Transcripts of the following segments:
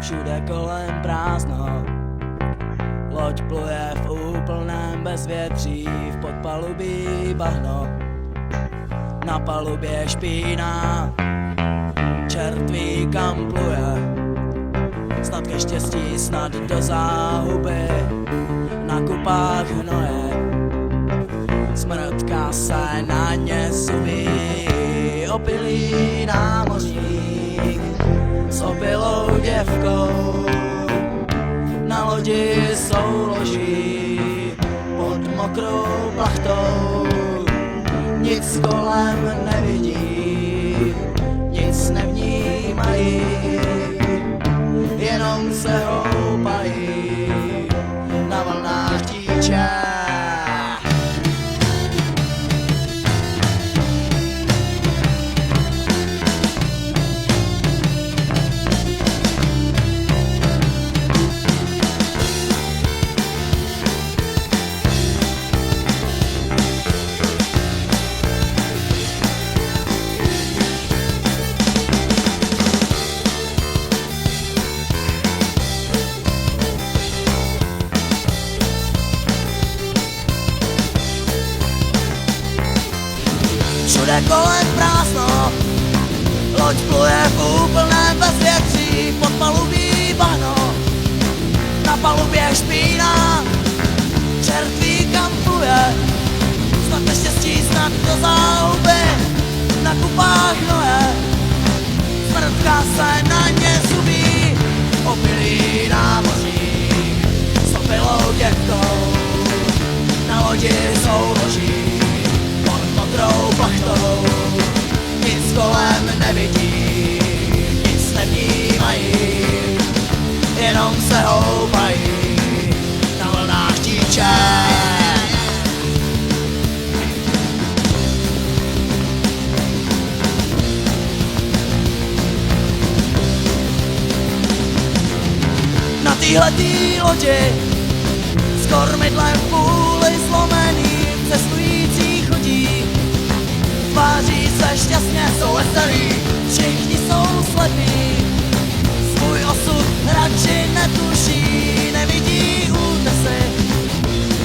všude kolem prázdno. Loď pluje v úplném bezvětří, v podpalubí bahno, na palubě špína, čert ví kam pluje, snad ke štěstí, snad do záhuby, na kupách hnoje, smrtka se na ně zubí, opilý námořník s opilou děvkou, na lodi souloží pod mokrou plachtou, nic kolem nevidí, nic nevnímají, jenom se houpají na vlnách tíče. Všude kolem prázdno, loď pluje v úplném bezvětří, pod palubí bahno, na palubě špína, čert ví kam pluje, snad neštěstí, snad do záhuby, na kupách hnoje, smrtka se na ně zubí, opilý námořník s opilou děvkou, na lodi souloží mokrou plachtou, nic kolem nevidí, nic nevnímají, jenom se houpají na vlnách tíče. Na téhletý lodi s kormidlem v půli zlomeným cestující chodí, tváří se šťastně, jsou veselí, všichni jsou slepí, svůj osud radši netuší, nevidí útesy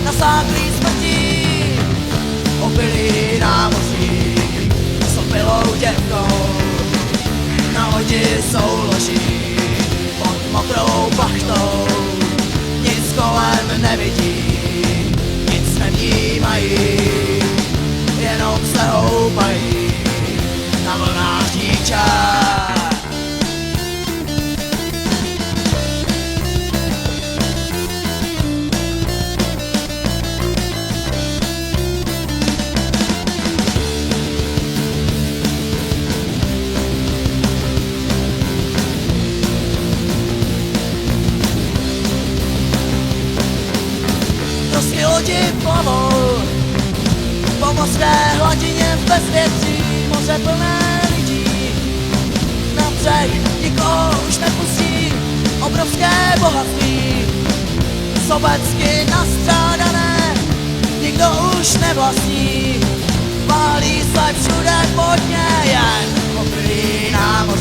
nasáklý smrtí, opilý námořník s opilou děvkou, na lodi souloží pod mokrou plachtou, nic kolem nevidí, nic nevnímají, jenom se houpají na vlnách tíče. Prostě lodi plavou po mořské hladině v bezvětří, moře plné lidí, na břeh nikoho už nepustí, obrovské bohatství, sobecky nastrádané, nikdo už nevlastní, válí se všude pod ně, jen opilý námořník